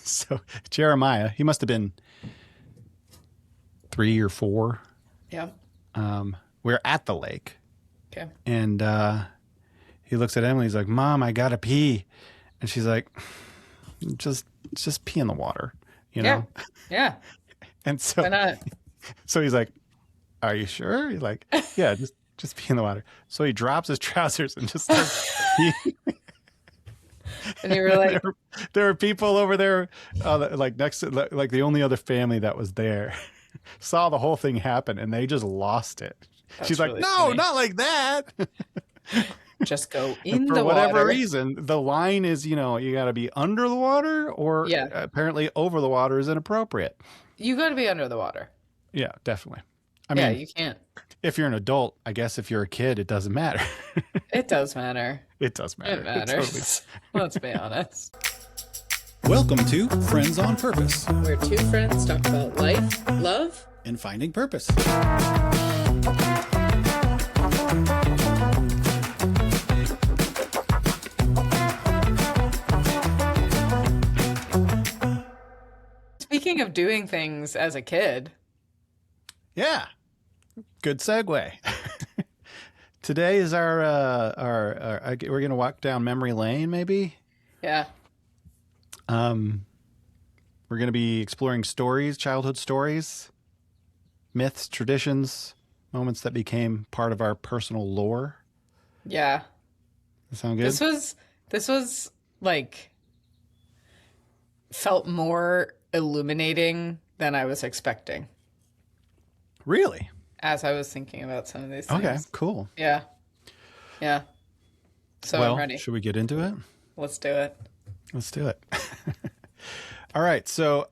So Jeremiah, he must have been 3 or 4. Yeah. We're at the lake, Okay. and he looks at Emily. He's like, "Mom, I gotta pee," and she's like, "Just pee in the water, you Yeah. know." Yeah. And Why not? so he's like, "Are you sure?" He's like, "Yeah, just pee in the water." So he drops his trousers and just starts peeing. And you were And like, there were people over there, like next to, like the only other family that was there, saw the whole thing happen, and they just lost it. She's that's like, really "No, funny. not like that." Just go And in for the whatever water. reason, the line is, you got to be under the water, or Yeah. apparently over the water is inappropriate. You got to be under the water. Yeah, definitely. I Yeah, mean, you can't. if you're an adult, I guess if you're a kid, it doesn't matter. It does matter. It does matter. It matters. Let's be honest. Welcome to Friends on Purpose Where two friends talk about life, love, and finding purpose. Speaking of doing things as a kid, Yeah, good segue. Today is we're gonna walk down memory lane. Maybe yeah, we're gonna be exploring stories, childhood stories, myths, traditions, moments that became part of our personal lore. yeah. That sound good? This was like felt more illuminating than I was expecting Really? as I was thinking about some of these Okay, things. cool. Yeah. Yeah. So Well, I'm ready. should we get into it? Let's do it. Let's do it. All right. So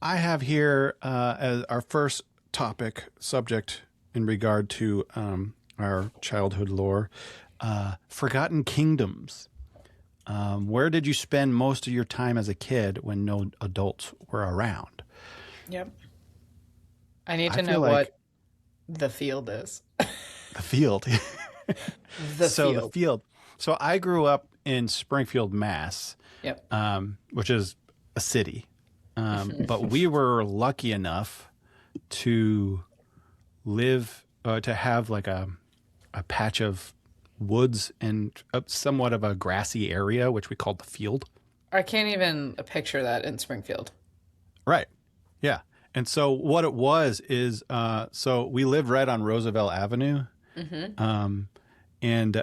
I have here as our first subject in regard to our childhood lore, Forgotten Kingdoms. Where did you spend most of your time as a kid when no adults were around? Yep. I need I to feel know like- what the field is. The field. The So the field. field. So I grew up in Springfield, Mass, Yep. which is a city. But we were lucky enough to live, to have like a patch of woods and somewhat of a grassy area, which we called the field. I can't even picture that in Springfield. Right. Yeah. And so what it was is, so we lived right on Roosevelt Avenue. And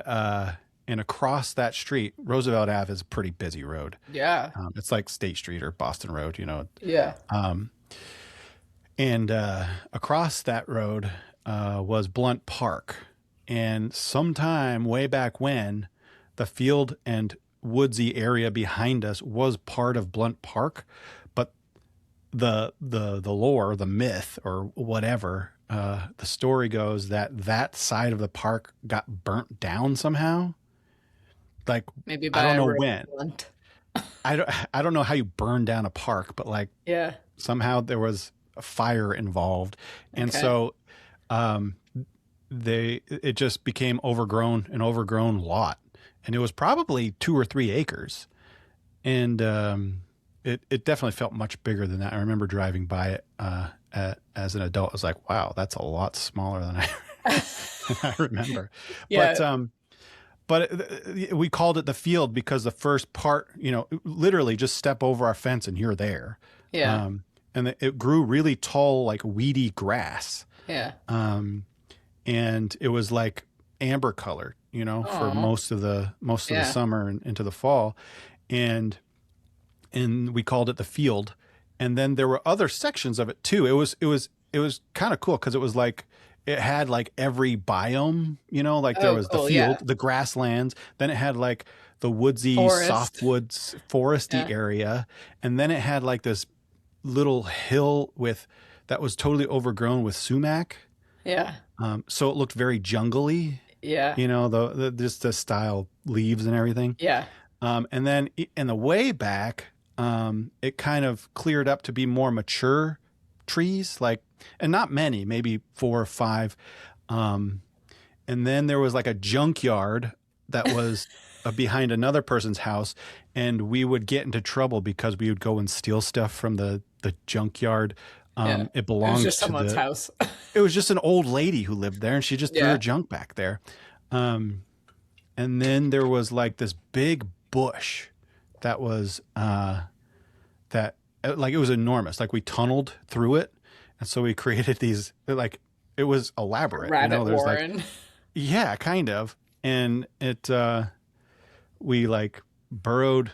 across that street, Roosevelt Ave is a pretty busy road. Yeah. It's like State Street or Boston Road, Yeah. And across that road was Blunt Park. And sometime way back when, the field and woodsy area behind us was part of Blunt Park, but the lore, the myth, or whatever, the story goes that side of the park got burnt down somehow. Like, Maybe I by don't a know road when. blunt. I don't know how you burn down a park, but like Yeah. somehow there was a fire involved, and Okay. so it just became an overgrown lot, and it was probably 2 or 3 acres, and it definitely felt much bigger than that. I remember driving by it as an adult. I was like, wow, that's a lot smaller than I remember. Yeah. But we called it the field because the first part, literally just step over our fence and you're there. Yeah. And it grew really tall, like weedy grass. Yeah. And it was like amber color, for most of the Yeah. summer and into the fall. And we called it the field. And then there were other sections of it too. It was kind of cool because it was like, it had like every biome, like there was the cool, field, yeah. the grasslands. Then it had like the woodsy, Forest. softwoods, foresty Yeah. area. And then it had like this little hill that was totally overgrown with sumac. Yeah. So it looked very jungly, Yeah. just the style leaves and everything. Yeah. And then in the way back, it kind of cleared up to be more mature trees, and not many, maybe 4 or 5. And then there was like a junkyard that was behind another person's house, and we would get into trouble because we would go and steal stuff from the junkyard. Yeah. It It was belonged just to someone's the. house. It was just an old lady who lived there, and she just threw her Yeah. junk back there. Um, and then there was like this big bush that was that like it was enormous. Like we tunneled through it, and so we created these like it was elaborate. You know, Rabbit there's like Warren. yeah, kind of, and it we like burrowed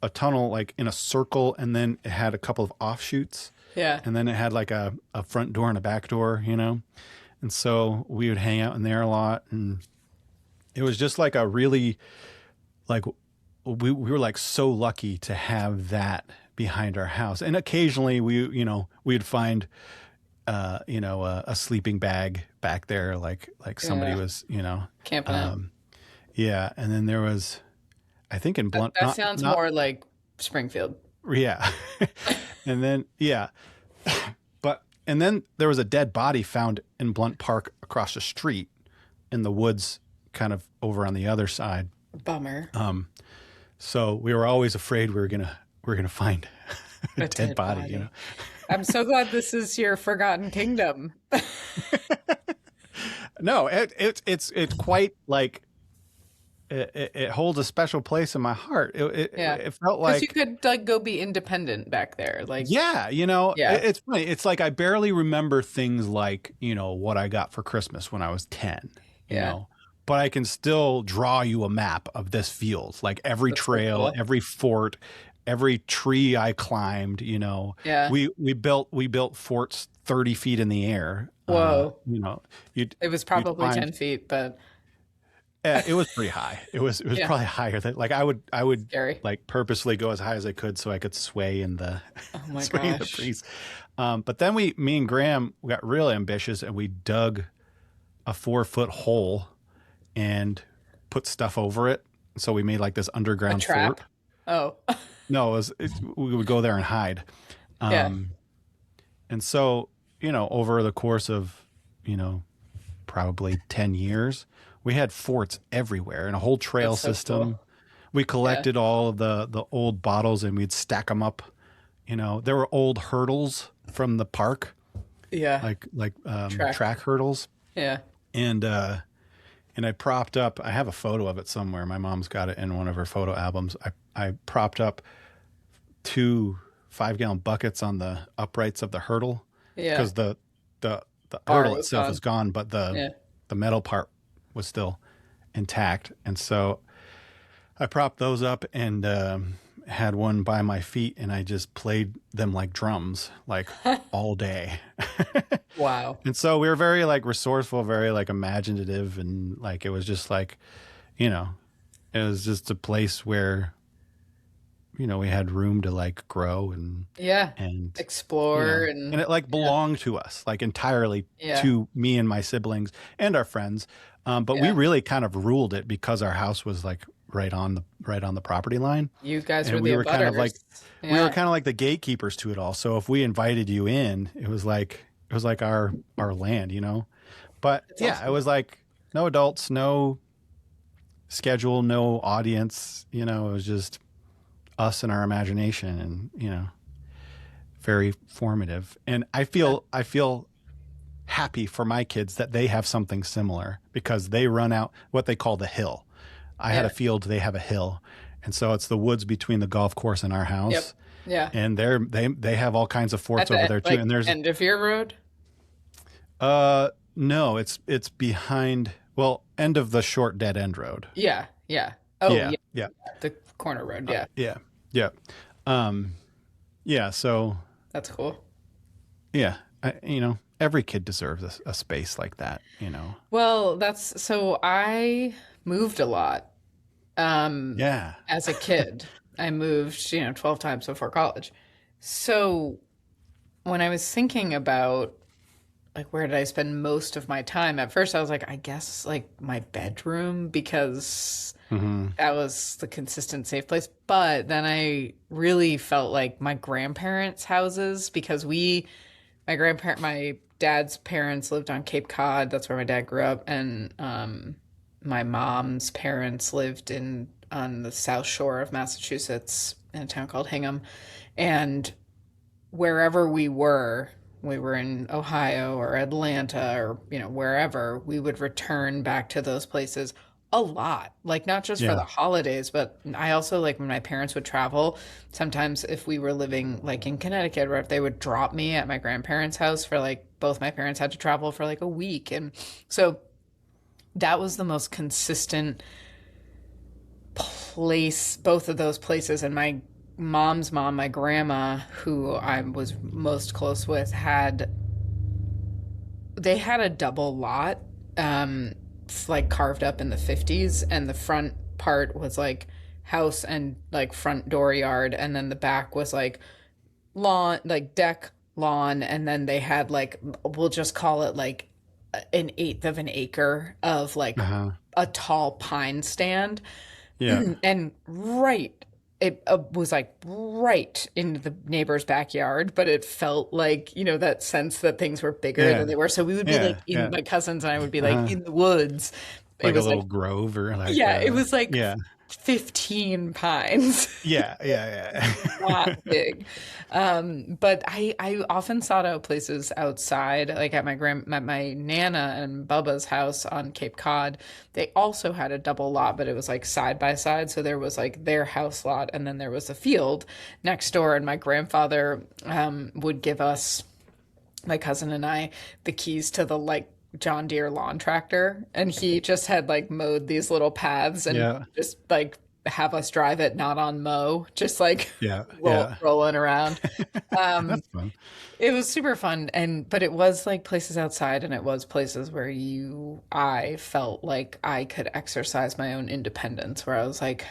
a tunnel like in a circle, and then it had a couple of offshoots, Yeah. and then it had like a front door and a back door, you know, and so we would hang out in there a lot, and it was just like a really like we were like so lucky to have that behind our house. And occasionally we'd find a sleeping bag back there, like somebody Yeah. was Camping out. yeah. And then there was, I think in That, Blunt, that sounds not more like Springfield. yeah. And then yeah, and then there was a dead body found in Blunt Park across the street in the woods, kind of over on the other side. Bummer. So we were always afraid we were gonna find a A dead dead body, body. I'm so glad this is your forgotten kingdom. No, it's quite like it holds a special place in my heart. Yeah. It felt Because like you could like go be independent back there. Like, yeah, yeah. it's funny. It's like I barely remember things like what I got for Christmas when I was 10. You Yeah. know, but I can still draw you a map of this field, like every That's so trail, cool. every fort, every tree I climbed. Yeah. We built forts 30 feet in the air. Whoa. You'd It was you'd probably climb. 10 feet, but It was pretty high. It was yeah, probably higher than like I would scary. like purposely go as high as I could so I could sway in the Oh my sway in the gosh. breeze. But then me and Graham we got real ambitious and we dug a 4-foot hole and put stuff over it. So we made like this A underground trap. fort. Oh, No, we would go there and hide. yeah. Um, and so over the course of probably 10 years, we had forts everywhere and a whole trail That's so system. cool. We Yeah. collected all of the old bottles and we'd stack them up. There were old hurdles from the park, Yeah. like Track. track hurdles. Yeah. And I propped up. I have a photo of it somewhere. My mom's got it in one of her photo albums. I propped up 2 5-gallon buckets on the uprights of the hurdle Yeah. because the Bar hurdle was itself gone. is gone, but Yeah. the metal part was still intact. And so I propped those up and had one by my feet, and I just played them like drums, like all day. Wow. And so we were very like resourceful, very like imaginative, and like it was just like, you know, it was just a place where we had room to like grow Yeah. and Explore and and it like yeah. belonged to us like entirely Yeah. to me and my siblings and our friends. But we Yeah. really kind of ruled it because our house was like right on the property line, You guys were and the we were kind of like abutters. we were Yeah. kind of like the gatekeepers to it all. So if we invited you in, it was like our land. But It's yeah, it awesome. was like no adults, no schedule, no audience. It was just us and our imagination, and very formative. And Yeah. I feel happy for my kids that they have something similar because they run out what they call the hill. I had a Yeah. field, they have a hill. And so it's the woods between the golf course and our Yep. house. Yeah. And they have all kinds of At forts over the there too. like And there's end of your road. no, it's behind, well, end of the short dead end road. Yeah. Yeah. Oh Yeah. yeah. Yeah. The corner road. Yeah. Yeah. Yeah. Um yeah, so That's cool. yeah, every kid deserves a space like that. Well, that's so I moved a lot Yeah. as a kid. I moved, 12 times before college. So when I was thinking about like where did I spend most of my time, at first I was like, I guess like my bedroom because Hmm. that was the consistent safe place. But then I really felt like my grandparents' houses because my dad's parents lived on Cape Cod. That's where my dad grew up. And my mom's parents lived in on the South Shore of Massachusetts in a town called Hingham. And wherever we were in Ohio or Atlanta or, wherever, we would return back to those places a lot. Like, not just for Yeah. the holidays, but I also, like, when my parents would travel, sometimes if we were living like in Connecticut, or if they would drop me at my grandparents' house for like, both my parents had to travel for like a week. And so that was the most consistent place, both of those places. And my mom's mom, my grandma, who I was most close with, they had a double lot, like carved up in the 50s, and the front part was like house and like front door yard, and then the back was like lawn, like deck, lawn, and then they had like, we'll just call it like an eighth of an acre of like Uh-huh. a tall pine stand. Yeah. And it was like right in the neighbor's backyard, but it felt like, that sense that things were bigger Yeah. than they were. So we would be like Yeah. in, Yeah. my cousins and I would be like Uh-huh. in the woods. It Like a was little like, grove or like yeah, it was like yeah. 15 pines. Yeah. Yeah. Not Yeah. big. But I often sought out places outside, like at my Nana and Bubba's house on Cape Cod. They also had a double lot, but it was like side by side. So there was like their house lot, and then there was a field next door. And my grandfather would give us, my cousin and I, the keys to the like John Deere lawn tractor, and he just had like mowed these little paths and Yeah. just like have us drive it not on mow, just like Yeah. Yeah. rolling around. That's fun. It was super fun, but it was like places outside, and it was places where I felt like I could exercise my own independence, where I was like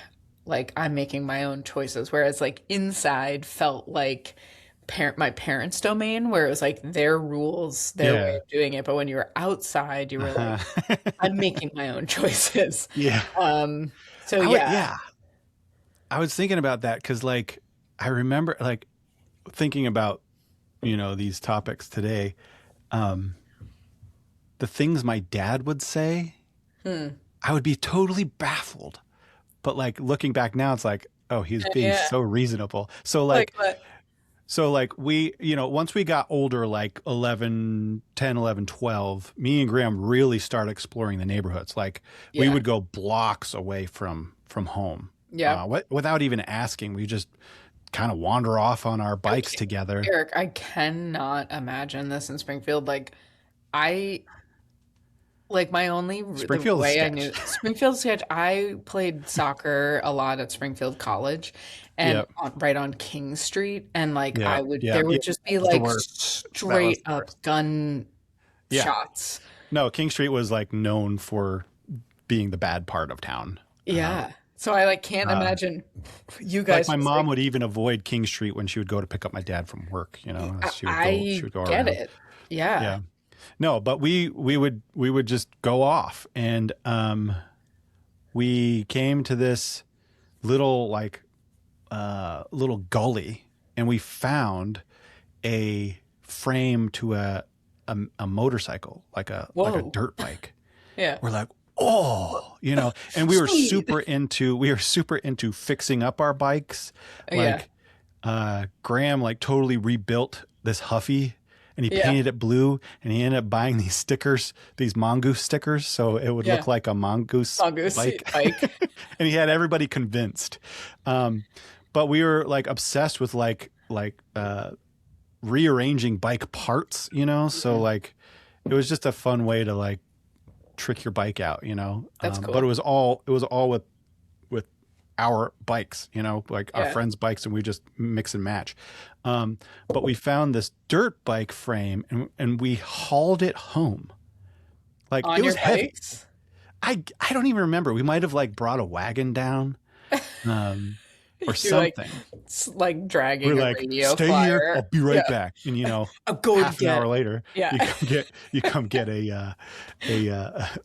I'm making my own choices, whereas like inside felt like my parents' domain, where it was like their rules, their way Yeah. of doing it. But when you were outside, you were like, Uh-huh. I'm making my own choices. Yeah. So yeah. Yeah. I was thinking about that because, like, I remember, like, thinking about, these topics today. The things my dad would say, I would be totally baffled. But, like, looking back now, it's like, oh, he's being Yeah. so reasonable. So, Like what? we, once we got older, like 11, 10, 11, 12, me and Graham really started exploring the neighborhoods. Like, we Yeah. would go blocks away from home. Yeah. Without even asking, we just kind of wander off on our bikes together. Eric, I cannot imagine this in Springfield. My only the Springfield is way I sketch. knew Springfield sketch. I played soccer a lot at Springfield College, and Yep. right on King Street, and like Yeah. Yeah. there Yeah. would just be That was the like worst. That was straight the up worst. gun Yeah. shots. No, King Street was like known for being the bad part of town. Yeah. So I like can't imagine you Like guys my just, mom like, would even avoid King Street when she would go to pick up my dad from work. She I would go get around. it. Yeah. Yeah. No, but we would just go off, and we came to this little little gully, and we found a frame to a motorcycle, like a Whoa. dirt bike. Yeah. We're like, oh, and we were Speed. super into fixing up our bikes. Yeah. Graham like totally rebuilt this Huffy, and he Yeah. painted it blue, and he ended up buying these stickers, these mongoose stickers, so it would Yeah. look like a mongoose bike. bike. And he had everybody convinced. But we were like obsessed with rearranging bike parts, so like it was just a fun way to like trick your bike out, That's cool. But it was all with our bikes, like our Yeah. friends' bikes, and we just mix and match. But we found this dirt bike frame, and we hauled it home. Like On it was your heavy. bikes? I don't even remember. We might have like brought a wagon down, or You're something. like dragging We're a like, radio stay flyer. here. I'll be right Yeah. back. And I'm going half to an get hour later, Yeah. you come get a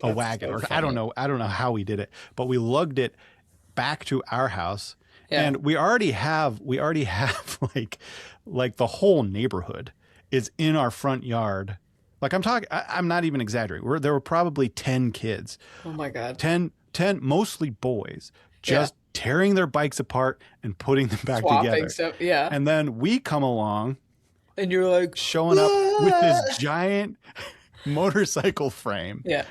wagon, so or funny. I don't know how we did it, but we lugged it back to our house, Yeah. and we already have like the whole neighborhood is in our front yard. Like I'm not even exaggerating. There were probably 10 kids, Oh my God. 10 mostly boys, just tearing their bikes apart and putting them back Swapping together. stuff. Yeah. And then we come along And you're like, showing up with this "Ah!" giant motorcycle frame. Yeah.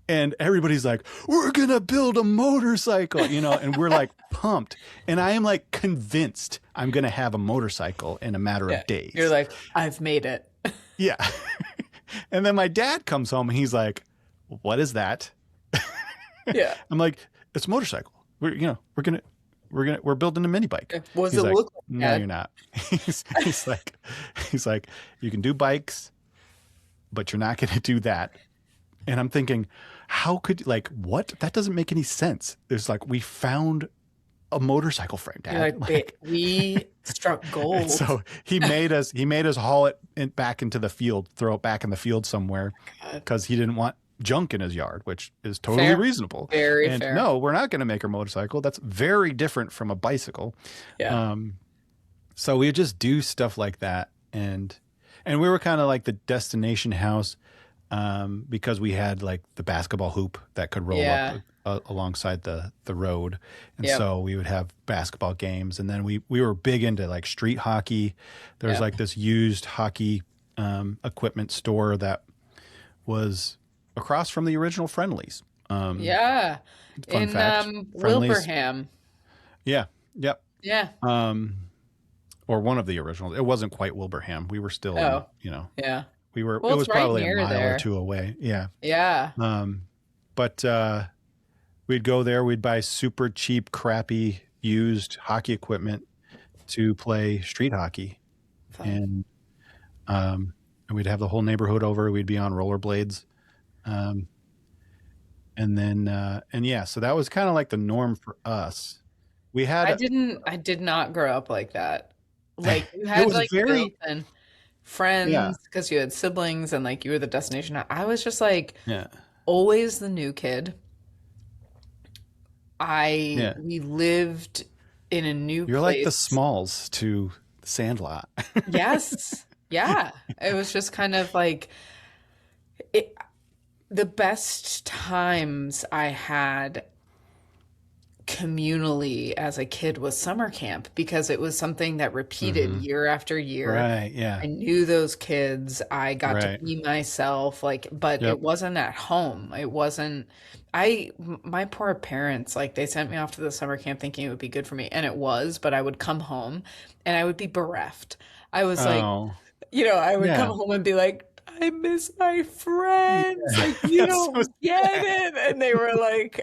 And everybody's like, we're going to build a motorcycle, you know, and we're like pumped. And I am like convinced I'm going to have a motorcycle in a matter Yeah. of days. You're like, I've made it. Yeah. And then my dad comes home and he's like, what is that? Yeah. I'm like, it's a motorcycle. We're building a mini bike. What does He's it like, look like, no, Dad? you're not. He's like, you can do bikes, but you're not going to do that. And I'm thinking, how could, like, what? That doesn't make any sense. There's like, we found a motorcycle frame, Dad. You're like, we struck gold. so he made us haul it back into the field, throw it back in the field somewhere, because he didn't want junk in his yard, which is totally Fair. reasonable. Very and fair. no, we're not going to make a motorcycle. That's very different from a bicycle. Yeah. So we would just do stuff like that, and we were kind of like the destination house, because we had like the basketball hoop that could roll up alongside the road, and so we would have basketball games, and then we were big into like street hockey. There's like this used hockey equipment store that was across from the original Friendlies. Yeah. Fun In fact, Friendlies- Wilbraham. Yeah. Yep. Yeah. Or one of the originals. It wasn't quite Wilbraham. We were still, Oh. it Well, was it's right probably a near mile there. or two away. Yeah. Yeah. But we'd go there. We'd buy super cheap, crappy, used hockey equipment to play street hockey. Fun. And we'd have the whole neighborhood over. We'd be on rollerblades. And so that was kind of like the norm for us. We had, I did not grow up like that. Like you it had was like very, built-in yeah, friends because you had siblings and like you were the destination. I was just like yeah, always the new kid. yeah. We lived in a new You're like the place. Smalls to Sandlot. Yes. Yeah. It was just kind of like the best times I had communally as a kid was summer camp because it was something that repeated year after year. Right. Yeah. I knew those kids. I got to Right. be myself, like, but Yep. it wasn't at home. It wasn't, my poor parents, like, they sent me off to the summer camp thinking it would be good for me, and it was, but I would come home and I would be bereft. I was like, Oh, I would come yeah. home and be like, I miss my friends. Like, you That's so don't get sad. it. And they were like,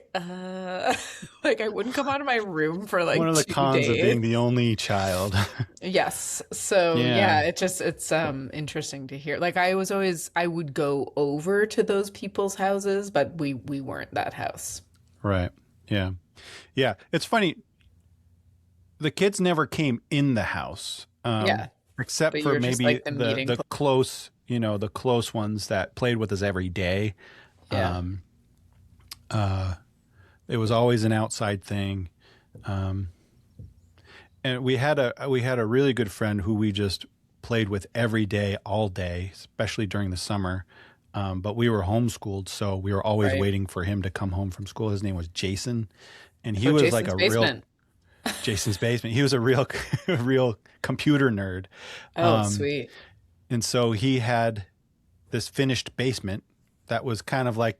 like I wouldn't come out of my room for like One of the 2 cons of being days. the only child. Yes. So Yeah. it's interesting to hear. Like I would go over to those people's houses, but we weren't that house. Right. Yeah. Yeah. It's funny. The kids never came in the house, Yeah. except But for you're just maybe like the meeting the close, the close ones that played with us every day. Yeah. It was always an outside thing. And we had a really good friend who we just played with every day, all day, especially during the summer. But we were homeschooled, so we were always Right. waiting for him to come home from school. His name was Jason, and he So was Jason's like a basement. Jason's basement. He was a real, a real computer nerd. Oh, sweet. And so he had this finished basement that was kind of like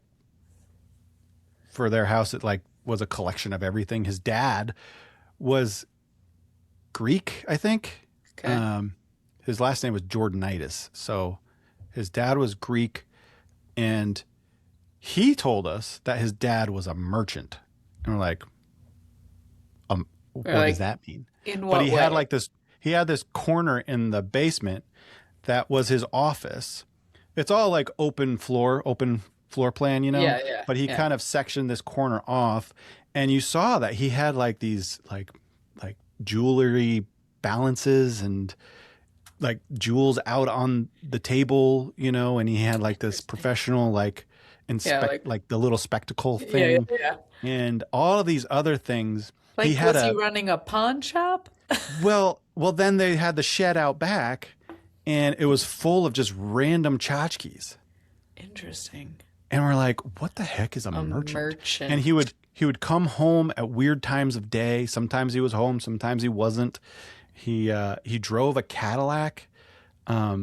for their house. It like was a collection of everything. His dad was Greek, I think. Okay. His last name was Jordanitis. So his dad was Greek, and he told us that his dad was a merchant. And we're like, what We're like, does that mean? in But what he way? had like this, he had this corner in the basement that was his office. It's all like open floor plan, Yeah, yeah, but he yeah. kind of sectioned this corner off, and you saw that he had like these like jewelry balances and like jewels out on the table, and he had like this professional like like the little spectacle Yeah, thing yeah. and all of these other things. Like, he had was he running a pawn shop? well, then they had the shed out back, and it was full of just random tchotchkes. Interesting. And we're like, what the heck is a merchant? merchant. And he would come home at weird times of day. Sometimes he was home, sometimes he wasn't. He drove a Cadillac,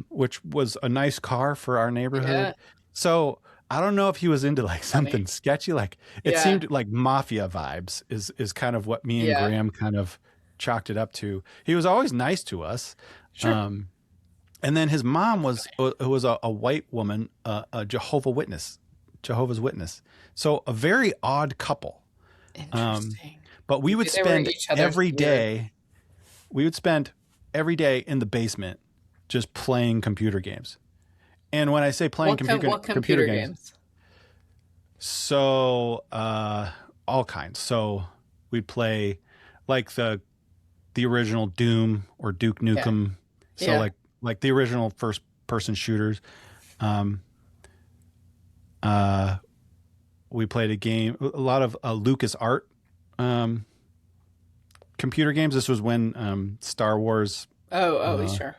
which was a nice car for our Yeah. neighborhood. So I don't know if he was into like Funny. something sketchy. Like it Yeah. seemed like mafia vibes is kind of what me and Yeah. Graham kind of chalked it up to. He was always nice to us. Sure. And then his mom was a white woman, a Jehovah's Witness. So a very odd couple. Interesting. But we would Maybe they were spend each other's every weird. day. We would spend every day in the basement just playing computer games. And when I say playing What computer computer games, games? so all kinds. So we'd play like the original Doom or Duke Yeah. Nukem. So Yeah. like the original first person shooters. Um, uh, we played a lot of Lucas Art computer games. This was when Star Wars, Sure.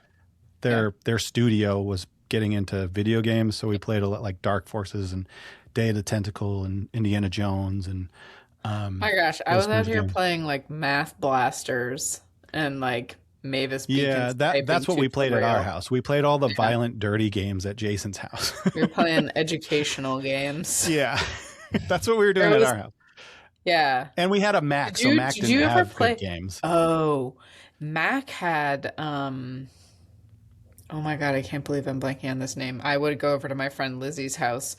Yeah. their studio was getting into video games. So we played a lot like Dark Forces and Day of the Tentacle and Indiana Jones and My gosh, I those was out kinds of here games. playing like Math Blasters and like Mavis Yeah, Beacon's typing that's what we played at our tutorial. house. We played all the Yeah. violent, dirty games at Jason's house. We were playing educational games. Yeah, that's what we were There doing at was, our house. yeah. And we had a Mac, so Mac Did didn't you ever have good play? games. Oh, Mac had oh my God, I can't believe I'm blanking on this name. I would go over to my friend Lizzie's house,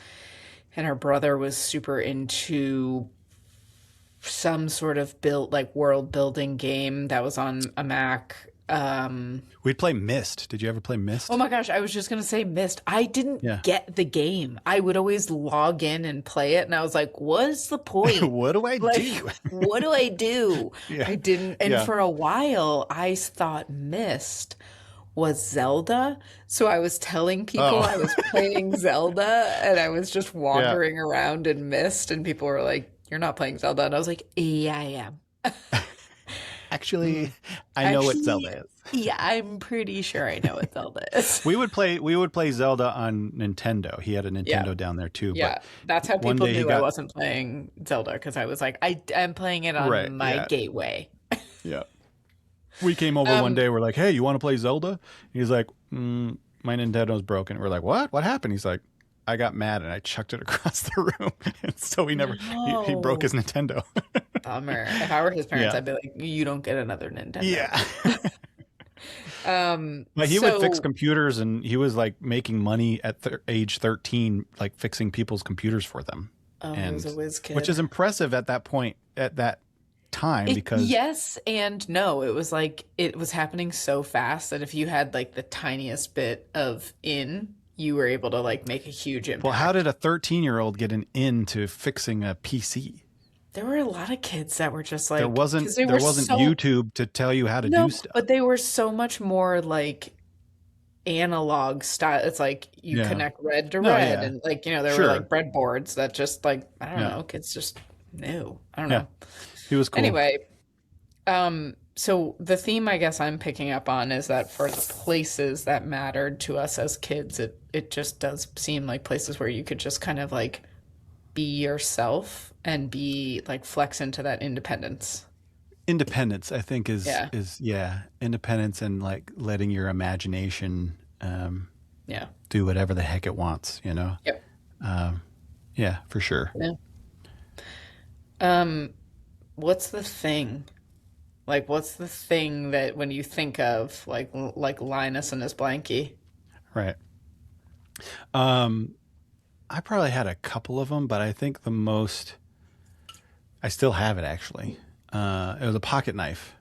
and her brother was super into some sort of built like world building game that was on a Mac. We'd play Myst. Did you ever play Oh Myst? my gosh, I was just gonna say Myst. I didn't Yeah. get the game. I would always log in and play it, and I was like, "What's the point? What do I Like, do? what do I do?" Yeah. I didn't. And Yeah. for a while, I thought Myst was Zelda. So I was telling people Oh. I was playing Zelda, and I was just Yeah. wandering around in Myst, and people were like, "You're not playing Zelda," and I was like, "Yeah, I am." Actually, I know what Actually, Zelda is. yeah, I'm pretty sure I know what Zelda is. We would play Zelda on Nintendo. He had a Yeah. Nintendo down there too, but Yeah, that's how one people day he knew I got wasn't playing Zelda because I was like, I'm playing it right. on my Yeah. gateway. Yeah. We came over one Um, day. We're like, "Hey, you want to play Zelda?" He's like, "My Nintendo's broken." We're like, "What? What happened?" He's like, "I got mad and I chucked it across the room." And so he broke no, his Nintendo. bummer. If I were his parents, Yeah. I'd be like, you don't get another Nintendo. Yeah. Um, But he would fix so computers, and he was like making money at age 13, like fixing people's computers for them. he was And a whiz which kid. is impressive at that point, at that time, It, because yes and no. It was like it was happening so fast that if you had like the tiniest bit of you were able to like make a huge well, how impact. did a 13-year-old get an into fixing a PC? There were a lot of kids that were just There like, wasn't because they there were wasn't so YouTube to tell you how to do no, stuff. but they were so much more like analog style. It's like you Yeah. connect red to No, red, yeah. and like there were Sure. like breadboards that just like I don't Yeah. know, kids just knew. I don't Yeah. know. He was cool. Anyway, so the theme I guess I'm picking up on is that for the places that mattered to us as kids, it just does seem like places where you could just kind of like be yourself and be like flex into that independence. Independence, I think, Yeah. is yeah, independence and like letting your imagination Yeah. do whatever the heck it wants, you know? Yep. Yeah, for sure. Yeah. What's the thing? Like, what's the thing that when you think of like Linus and his blankie? Right. I probably had a couple of them, but I think the most, I still have it actually. It was a pocket knife,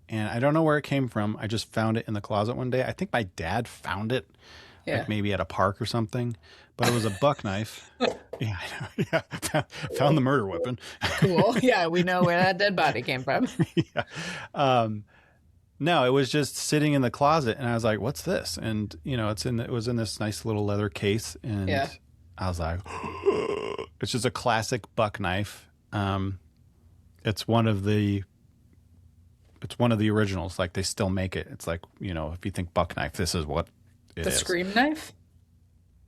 and I don't know where it came from. I just found it in the closet one day. I think my dad found it, Yeah. like maybe at a park or something, but it was a buck knife. Yeah, I know. Yeah, found the murder weapon. Cool. Yeah, we know where that dead body came from. Yeah. No, it was just sitting in the closet, and I was like, "What's this?" And it was in this nice little leather case, and Yeah. I was like, "It's just a classic buck knife." It's one of the originals. Like they still make it. It's like if you think buck knife, this is what it The is. scream knife?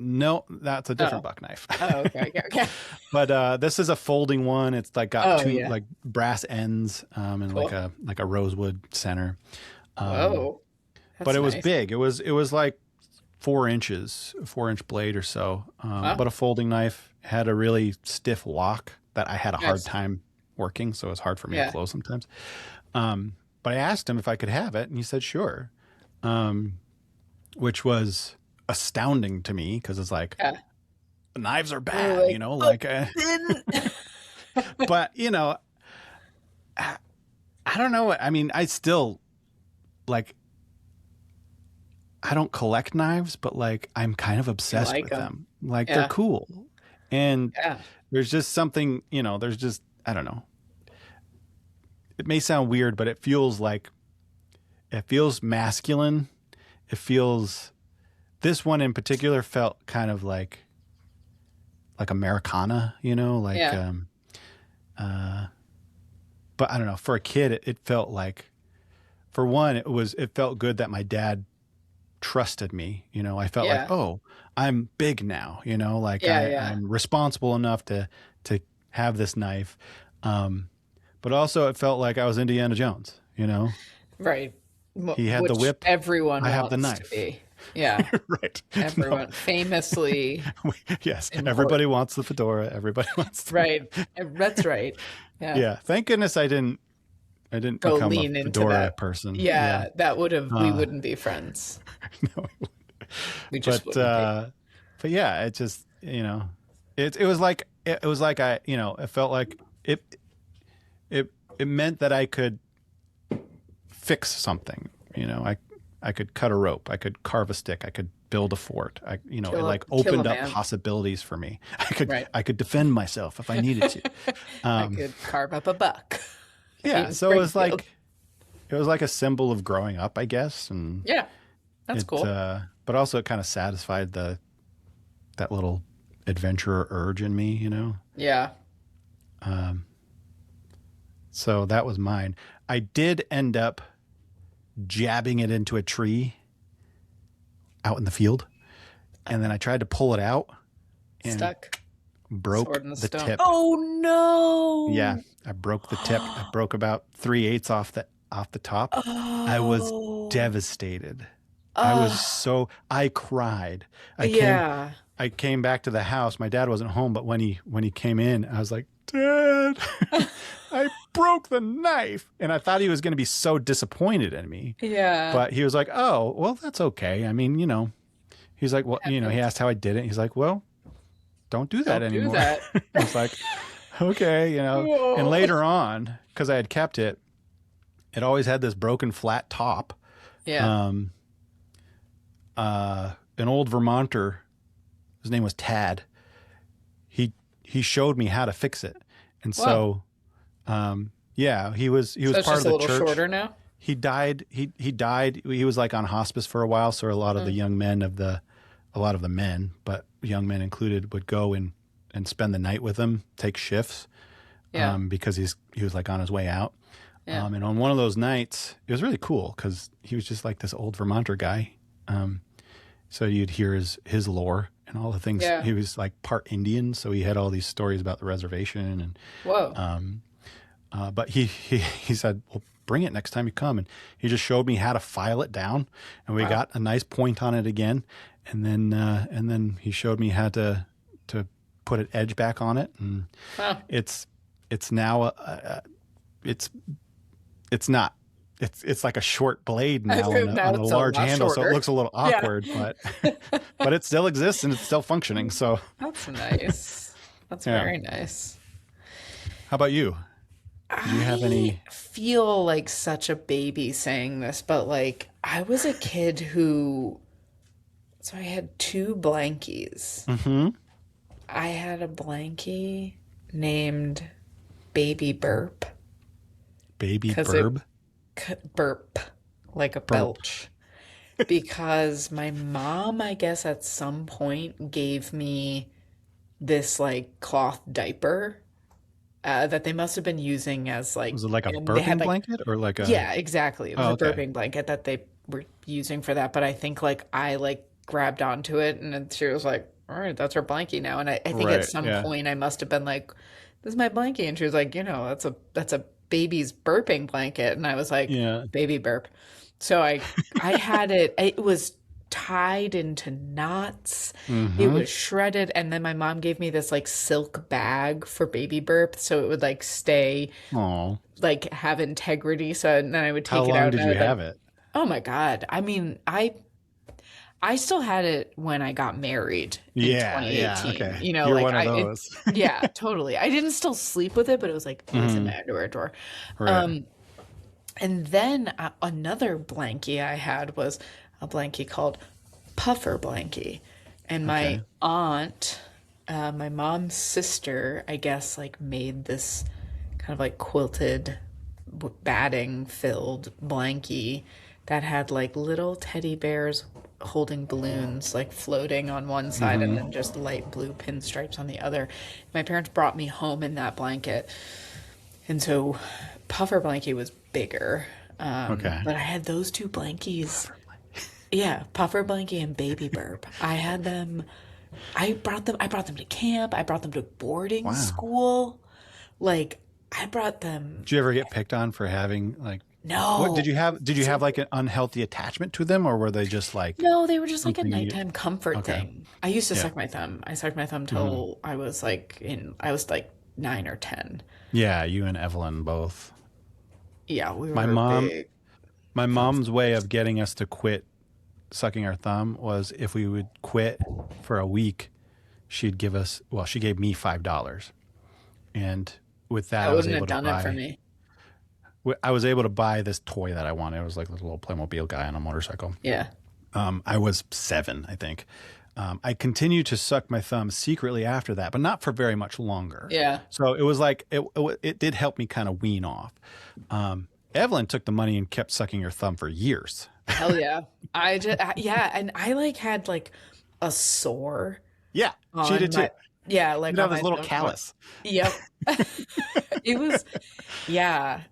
No, that's a different Oh. buck knife. Oh, okay, okay, okay. But this is a folding one. It's like got Oh two yeah. like brass ends and Cool. like a rosewood center. Um, Whoa. but That's it was nice. big. It was like 4 inches, 4 inch blade or so. Wow. But a folding knife had a really stiff lock that I had a hard Nice. time working, so it was hard for me to Yeah. close sometimes. But I asked him if I could have it, and he said sure, um, which was astounding to me because it's like Yeah. knives are You're bad, like, like. open. But I don't know. I mean, I still like. I don't collect knives, but like I'm kind of You obsessed like with them. them. Like they're Yeah. cool, and Yeah. there's just something. There's just I don't know. It may sound weird, but it feels masculine. It feels this one in particular felt kind of like Americana, like Yeah. but I don't know, for a kid it felt like for one it felt good that my dad trusted me. I felt like, Yeah. oh, I'm big now, like Yeah. Yeah. I'm responsible enough to have this knife. But also it felt like I was Indiana Jones. Right. He had the Which whip, everyone I have the wants to knife. be. Yeah. Right. No. Everyone famously Yes, everybody important. wants the fedora, everybody wants the Right. That's right. Yeah. Yeah, thank goodness I didn't Go become a lean into fedora that. person. Yeah. Yeah. We Uh, wouldn't be friends. no. We just But wouldn't be. but yeah, it just, it was like it felt like it it meant that I could fix something. I could cut a rope, I could carve a stick, I could build a fort. It like Kill a opened up man. possibilities for me. I could Right. I could defend myself if I needed to. I Um, could carve up a buck yeah, in so Springfield. it was like a symbol of growing up, I guess, and Yeah. That's it cool. but also it kind of satisfied that little adventurer urge in me. Yeah. So that was mine. I did end up jabbing it into a tree out in the field, and then I tried to pull it out and Stuck. broke Sword in the the stone. tip. Oh Yeah, no. I broke the tip. I broke about 3/8 off the top. I was Oh. devastated. Oh. I cried. I came Yeah. I came back to the house. My dad wasn't home, but when he came in, I was like, "Dad, I broke the knife." And I thought he was going to be so disappointed in me. Yeah. But he was like, "Oh, well, that's okay. I mean, he's like, well, he Happens. asked how I did it. He's like, "Well, don't do that Don't do anymore." that. I was like, "Okay, And Oh. later on, because I had kept it, it always had this broken flat top. Yeah. Um, an old Vermonter, his name was Tad. He showed me how to fix it, and Wow. so, yeah, he was So it's part just of a the little church. shorter now. He died. He died. He was like on hospice for a while, so a lot of the young men a lot of the men, but young men included, would go and spend the night with him, take shifts, Yeah. because he was like on his way out. Yeah. And on one of those nights, it was really cool because he was just like this old Vermonter guy. So you'd hear his lore and all the things. Yeah. He was like part Indian, so he had all these stories about the reservation. And Whoa. but he said, "Well, bring it next time you come." And he just showed me how to file it down, and we Wow. got a nice point on it again. And then he showed me how to put an edge back on it, and Wow. it's now it's not. It's like a short blade now Now on a it's a large lot handle, so shorter. it looks a little Yeah. awkward, but it still exists and it's still functioning. So, That's nice. That's Yeah. very nice. how about you? Do you have any? I feel like such a baby saying this, but like I was a kid so I had two blankies. Mm-hmm. I had a blankie named Baby Burp. Baby 'Cause burb? Burp, like a Burp. belch. Because my mom, I guess, at some point gave me this like cloth diaper that they must have been using as like, Was it like a and they had burping like, blanket or like a? yeah, exactly. It was Oh, a okay. burping blanket that they were using for that. But I think like I like grabbed onto it and then she was like, all right, that's her blankie now. And I think at Right. some Yeah. point I must have been like, this is my blankie. And she was like, that's a baby's burping blanket. And I was like, Yeah. baby burp. So I had it, it was tied into knots. It Mm-hmm. was shredded. And then my mom gave me this like silk bag for baby burp. So it would like stay, Oh, like have integrity. So and then I would how take it long out did and I you would like, have it? oh my God. I mean, I still had it when I got married in Yeah. Yeah. 2018. Okay. You know, You're like one of those. yeah, totally. I didn't still sleep with it, but it was in Hmm. my underwear drawer. Right. Um, and then another blankie I had was a blankie called Puffer Blankie. And my Okay. aunt, my mom's sister, I guess, like made this kind of like quilted batting filled blankie that had like little teddy bears holding balloons like floating on one side and Hmm. then just light blue pinstripes on the other. My parents brought me home in that blanket. And so Puffer Blankie was bigger. Okay. But I had those two blankies. Yeah, Puffer Blankie and Baby Burp. I had them. I brought them to camp. I brought them to boarding Wow. school. Like I brought them. Did you ever get picked on for having like what did No. you have? Did you have like an unhealthy attachment to them, or were they just like No, they were just like a something you? nighttime comfort Okay. thing. I used to Yeah. suck my thumb. I sucked my thumb Hmm. till I was like 9 or 10. Yeah. You and Evelyn both. Yeah, we My were mom. big My thumbs. mom's way of getting us to quit sucking our thumb was if we would quit for a week, she'd give us. Well, she gave me $5, and with that, That wouldn't have done it for me. I was able to buy this toy that I wanted. It was like a little Playmobil guy on a motorcycle. Yeah. I was 7, I think. I continued to suck my thumb secretly after that, but not for very much longer. Yeah. So it was like it did help me kind of wean off. Evelyn took the money and kept sucking her thumb for years. Hell yeah. Yeah, and I like had like a sore Yeah, she on did too. my yeah, You'd like on have this my little thumb. callus. Yep. It was yeah.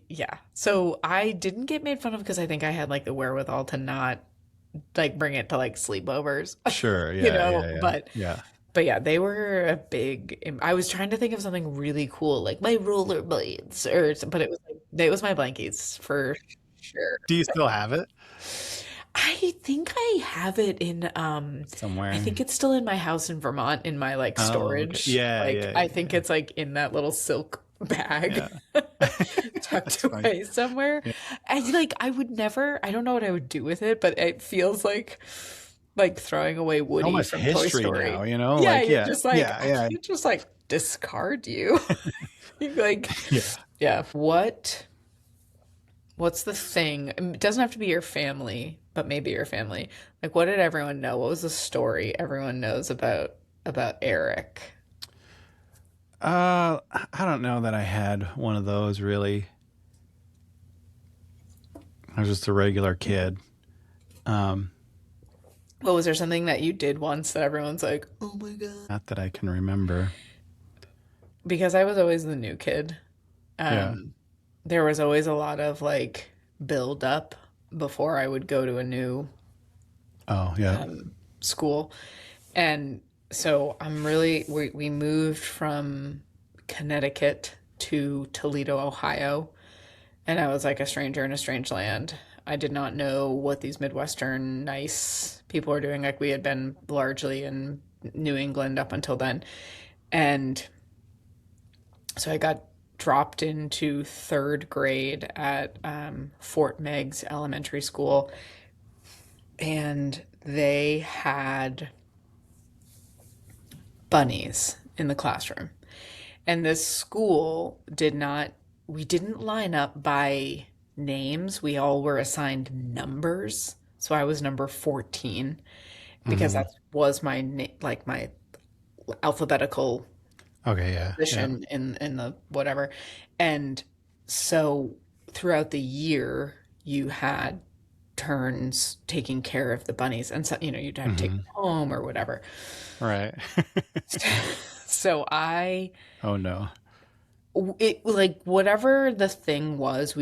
Yeah. So I didn't get made fun of because I think I had like the wherewithal to not like bring it to like sleepovers, Sure. you Yeah. know, Yeah. Yeah. but Yeah. but yeah, they were a big I was trying to think of something really cool like my rollerblades or but it was my blankies for sure. Do you still have it I think I have it in I somewhere? think it's still in my house in Vermont in my like Oh, okay. storage. Yeah. Like Yeah. I Yeah. think Yeah. it's like in that little silk bag Yeah. tucked That's funny. away somewhere. Yeah. And like I would never I don't know what I would do with it, but it feels like throwing away Woody Almost from Toy history Story. now, you know? Yeah, Like, you're yeah. just like Yeah. I Yeah. can't just like discard you. You're like Yeah. yeah, what's the thing? It doesn't have to be your family, but maybe your family. Like, what did everyone know? What was the story everyone knows about Eric? I don't know that I had one of those really. I was just a regular kid. Um, Well, was there something that you did once that everyone's like, "Oh my God." Not that I can remember. Because I was always the new kid. Yeah. Um, there was always a lot of like build up before I would go to a new Oh, yeah. school. And so we moved from Connecticut to Toledo, Ohio. And I was like a stranger in a strange land. I did not know what these Midwestern nice people were doing. Like we had been largely in New England up until then. And so I got dropped into third grade at Fort Meigs Elementary School. And they had bunnies in the classroom. And this school we didn't line up by names. We all were assigned numbers. So I was number 14 because Hmm. that was like my alphabetical Okay. Yeah. Yeah. position in the whatever. And so throughout the year, you had turns taking care of the bunnies. And so, you'd have to take Hmm. them home or whatever. Right. So Oh no. it like whatever the thing was,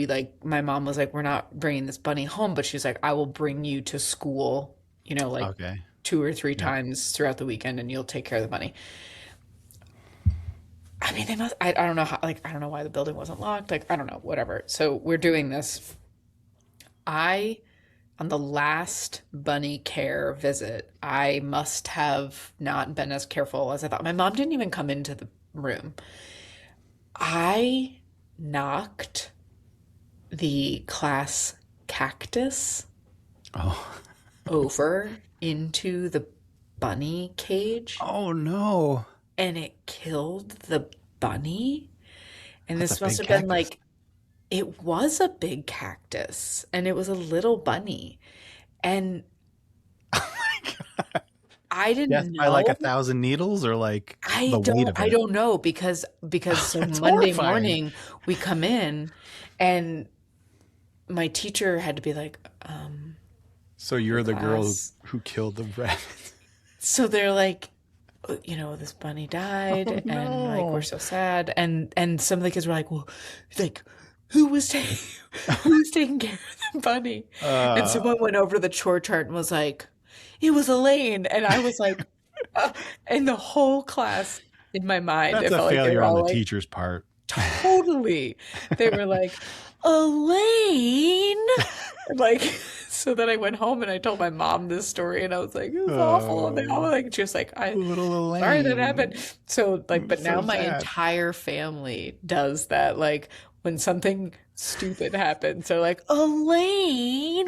my mom was like, we're not bringing this bunny home, but she's like, I will bring you to school, like Okay. two or three Yeah. times throughout the weekend and you'll take care of the bunny. I mean, they must, I don't know how, like, I don't know why the building wasn't locked. Like, I don't know, whatever. So we're doing this. I, on the last bunny care visit, I must have not been as careful as I thought. My mom didn't even come into the room. I knocked the class cactus Oh. over into the bunny cage Oh no. and it killed the bunny. And That's a this must big have been cactus. like, it was a big cactus and it was a little bunny. And Oh my God. I Death didn't by like know. 1,000 needles or like the weight of I it. don't know because so That's Monday horrifying. morning we come in and my teacher had to be like, So hey you're the girl class. who killed the rabbit. So they're like, this bunny Oh died and like we're no. so sad and some of the kids were like, well, like who was taking who was taking care of the bunny? And Uh, someone went over to the chore chart and was like, it was Elaine. And I was like, and the whole class in my mind, that's it a felt like they failure were on all the like, teacher's part. totally. They were like, Elaine. Like, so then I went home and I told my mom this story and I was like, it was awful. And they all were Oh, like, she was like, little sorry that happened. Elaine. So like, but now So my sad. entire family does that. Like when something stupid happens, they're like, Elaine.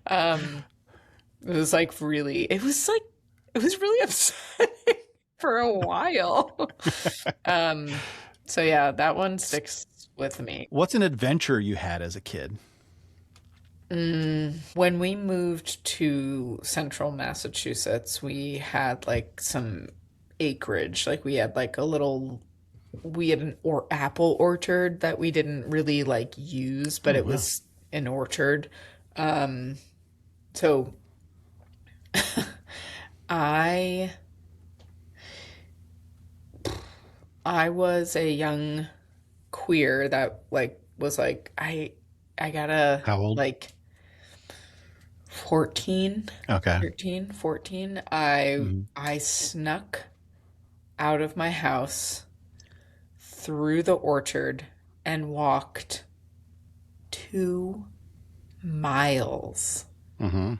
Um, it was like really, it was really upsetting for a while. Um, so yeah, that one sticks with me. What's an adventure you had as a kid? When we moved to central Massachusetts, we had like some acreage. Like we had like a little, we had an or apple orchard that we didn't really like use, but Oh, it wow. was an orchard. Um, so I I was a young queer that like was like I gotta How old? like 14, Okay. 13, 14. I Mhm. I snuck out of my house through the orchard and walked 2 miles Mhm.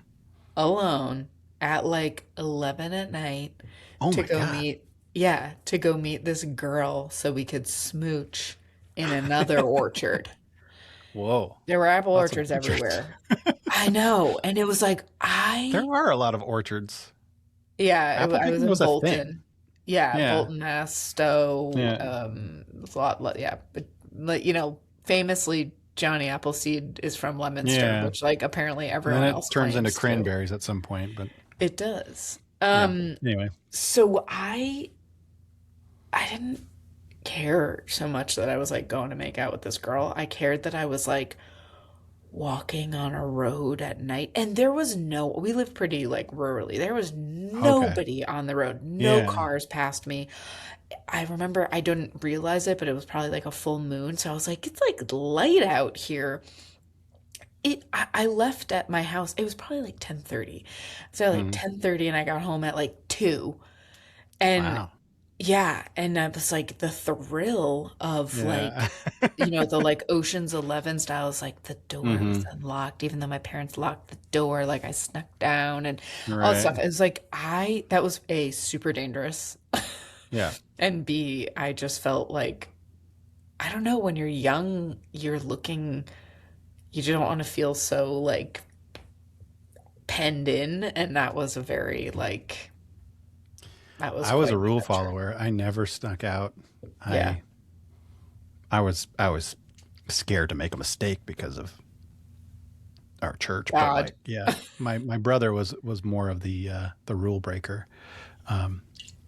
alone at like 11 at night Oh to my go God. meet, yeah, to go meet this girl so we could smooch in another orchard. Whoa. There were apple Lots of orchards orchards. everywhere. I know. And it was like, There are a lot of orchards. yeah, Apple I was picking in was a thing. Bolton. Yeah, Yeah. Bolton, Mass, Stowe, Yeah. it was a lot, yeah. But, like, famously, Johnny Appleseed is from Leominster, Yeah. which, like, apparently And then everyone it else turns into claims to. cranberries at some point, but It does. yeah. Anyway. So I didn't care so much that I was like going to make out with this girl. I cared that I was like walking on a road at night and there was no, we lived pretty like rurally. There was Okay. nobody on the road. No Yeah. cars passed me. I remember I didn't realize it, but it was probably like a full moon. So I was like, it's like light out here. I left at my house. It was probably like 10:30. So like Mhm. 10:30 and I got home at like 2. And Wow. yeah, and I was like the thrill of Yeah. like, the like Ocean's 11 styles, like the door was Mhm. unlocked, even though my parents locked the door, like I snuck down and all that stuff. Right. It was like that was A, super dangerous. Yeah. And B, I just felt like, I don't know, when you're young, you don't want to feel so like penned in. And that was a very like, that was I was quite a an rule adventure. follower. I never snuck out. Yeah. I I was scared to make a mistake because of our church, but God. like, yeah, my brother was more of the rule breaker,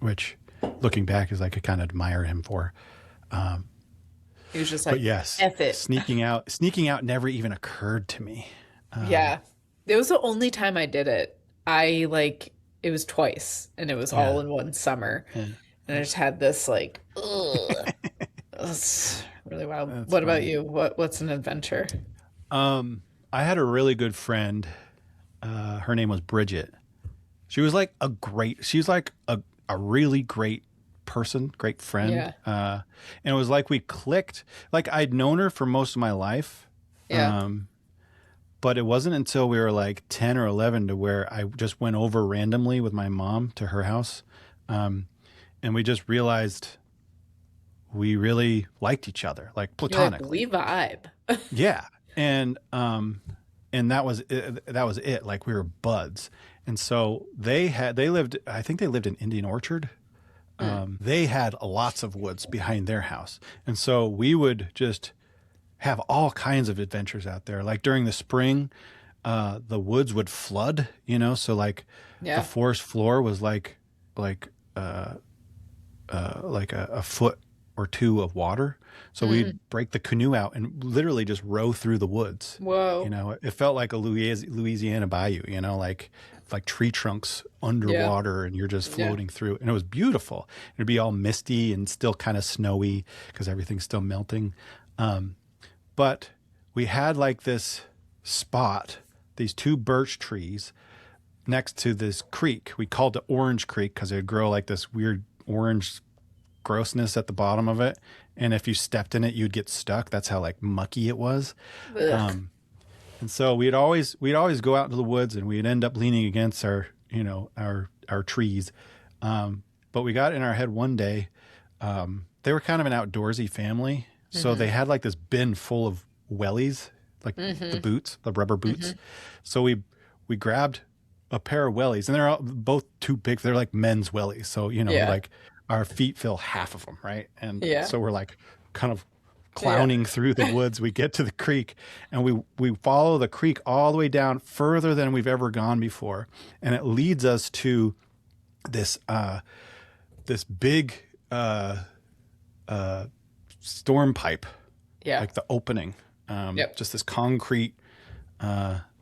which looking back is I could kind of admire him for. He was just But like, yes, F it. sneaking out never even occurred to me. Yeah. It was the only time I did it. I like it was twice and it was all Yeah, in one summer. yeah, And I just had this like, ugh. That's really wild. that's What about funny. you? What's an adventure? I had a really good friend Her name was Bridget. She was like she's like a really great person, great friend. Yeah. And it was like we clicked. Like I'd known her for most of my life. Yeah. But it wasn't until we were like 10 or 11 to where I just went over randomly with my mom to her house. And we just realized we really liked each other, like You're like, platonically. we vibe. Yeah. And that was it, that was it. Like we were buds. And so they lived, I think they lived in Indian Orchard. They had lots of woods behind their house. And so we would just have all kinds of adventures out there. Like during the spring, the woods would flood, so like the Yeah. forest floor was like a foot or two of water. So we'd break the canoe out and literally just row through the woods. Whoa. It felt like a Louisiana bayou, like tree trunks Yeah. underwater and you're just Yeah. floating through. And it was beautiful. It'd be all misty and still kind of snowy because everything's still melting. But we had like this spot, these two birch trees next to this creek. We called it Orange Creek because it would grow like this weird orange grossness at the bottom of it. And if you stepped in it, you'd get stuck. That's how like mucky it was. Ugh. And so we'd always go out into the woods and we'd end up leaning against our trees. But we got in our head one day, they were kind of an outdoorsy family. So they had like this bin full of wellies, like the boots, the rubber boots. So we grabbed a pair of wellies and they're all, both too big. They're like men's wellies. So, Yeah. like our feet fill half of them. Right. And Yeah. so we're like kind of clowning through the woods. We get to the creek and we follow the creek all the way down further than we've ever gone before. And it leads us to this, this big, storm pipe, Yeah. like the opening, Yep. just this concrete,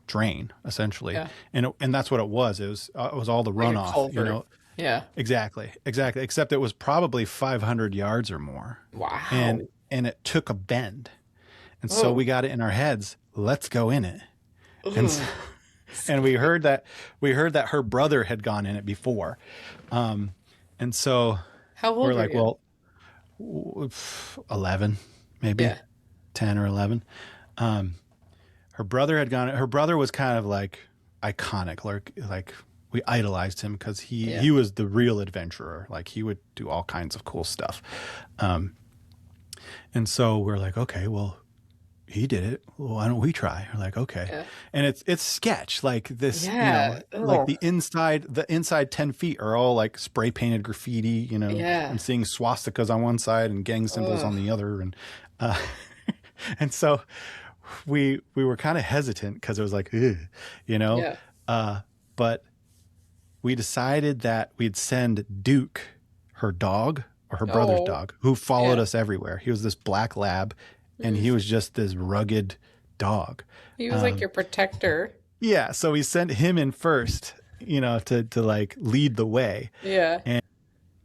drain essentially. Yeah. And that's what it was. It was all the Like a runoff, culvert. Yeah. Exactly. Except it was probably 500 yards or more. Wow. And it took a bend. And so Oh. we got it in our heads, let's go in it. And, Ugh. and we heard that her brother had gone in it before. And so How old we're were like, you? well, 11, maybe Yeah. 10 or 11. Her brother had gone, her brother was kind of like iconic. Like we idolized him because he was the real adventurer. Like he would do all kinds of cool stuff. And so we're like, okay, well, he did it. Well, why don't we try? We're like, okay. Yeah. And it's sketch like this, Yeah. like Ugh. the inside 10 feet are all like spray painted graffiti, Yeah. I'm seeing swastikas on one side and gang symbols on the other. And, and so we were kind of hesitant because it was like, ugh, Yeah. but we decided that we'd send Duke, her dog, or her brother's Oh. dog, who followed Yeah. us everywhere. He was this black lab, and he was just this rugged dog. He was like your protector. Yeah, so we sent him in first, to like lead the way. Yeah.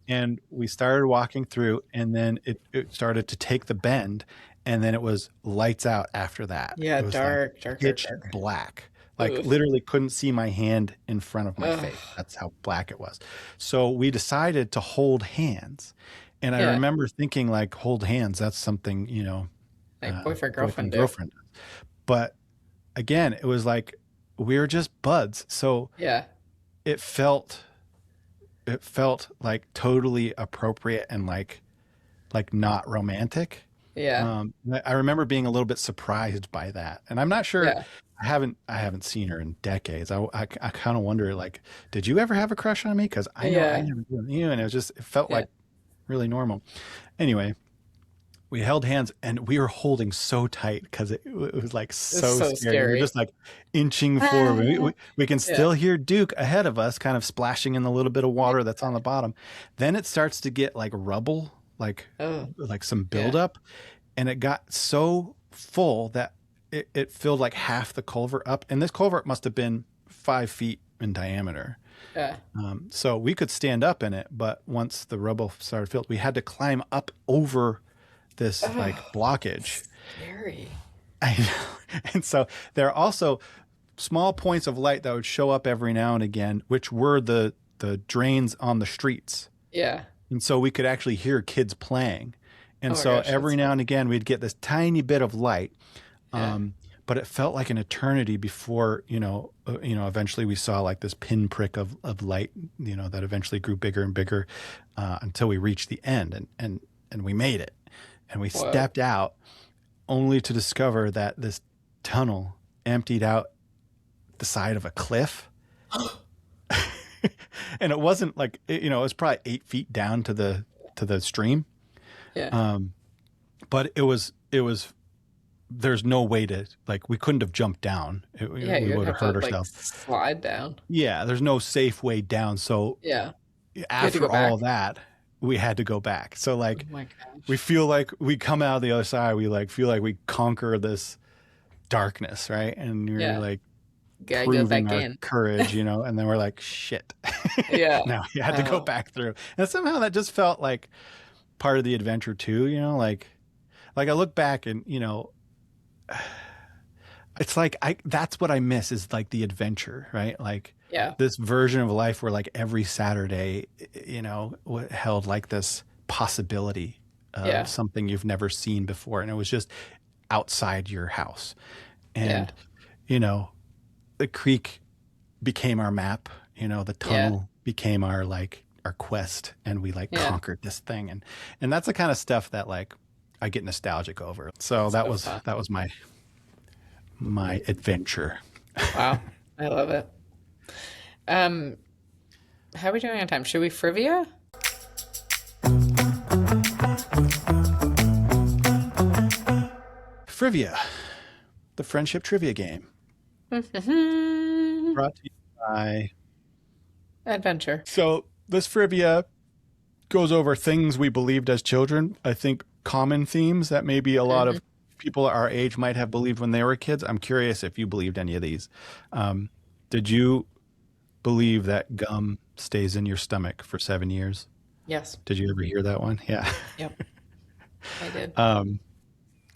And we started walking through, and then it started to take the bend, and then it was lights out after that. Yeah. It was Dark, like dark, dark, pitch dark. black. Like Ugh. literally couldn't see my hand in front of my Ugh. face. That's how black it was. So we decided to hold hands. And I Yeah. remember thinking like hold hands, that's something, Like boyfriend, girlfriend. Do. girlfriend. But again, it was like we were just buds. So Yeah. it felt like totally appropriate and like not romantic. Yeah. I remember being a little bit surprised by that, and I'm not sure. Yeah. I haven't seen her in decades. I kind of wonder, like, did you ever have a crush on me? Because I know I Yeah. never did on you, and it felt Yeah. like really normal. Anyway, we held hands and we were holding so tight because it was like so so scary. We were scary. just like inching forward. We can still hear Duke ahead of us, kind of splashing in the little bit of water that's on the bottom. Then it starts to get like rubble, like Oh. some buildup, and it got so full that it filled like half the culvert up. And this culvert must have been 5 feet in diameter. Yeah. So we could stand up in it, but once the rubble started filled, we had to climb up over this like blockage. Scary. I know. And so there are also small points of light that would show up every now and again, which were the drains on the streets. Yeah. And so we could actually hear kids playing. Oh And my so gosh, every that's now fun. and again, we'd get this tiny bit of light. Yeah. Um, but it felt like an eternity before, eventually we saw like this pinprick of light, that eventually grew bigger and bigger until we reached the end and we made it. And we Whoa. stepped out only to discover that this tunnel emptied out the side of a cliff. And it wasn't like, it was probably 8 feet down to the stream. Yeah. Um, but it was there's no way to like we couldn't have jumped down. Yeah, We you'd would have have to hurt like ourselves. slide down. Yeah, there's no safe way down. So Yeah. You had to go after all back. that, we had to go back. So Oh like my we gosh. feel like we come out the other side, we like feel like we conquer this darkness, right? And we're Yeah. like Gotta go proving back our in. courage, and then we're like, shit. Yeah. Now we had to go Oh. back through. And somehow that just felt like part of the adventure too, like I look back and, it's like that's what I miss is like the adventure, right? Like Yeah. this version of life where like every Saturday, held like this possibility of Yeah. something you've never seen before. And it was just outside your house. Yeah. And, you know, the creek became our map, the Yeah. tunnel became our quest, and we like Yeah. conquered this thing. And that's the kind of stuff that like I get nostalgic over. So that So was fun. that was my adventure. Wow. I love it. Um, how are we doing on time? Should we trivia? Frivia, the friendship trivia game, brought to you by. Adventure. So this Frivia goes over things we believed as children. I think common themes that maybe a lot Hmm. of people our age might have believed when they were kids. I'm curious if you believed any of these. Did you believe that gum stays in your stomach for 7 years? Yes. Did you ever hear that one? Yeah. Yep. I did.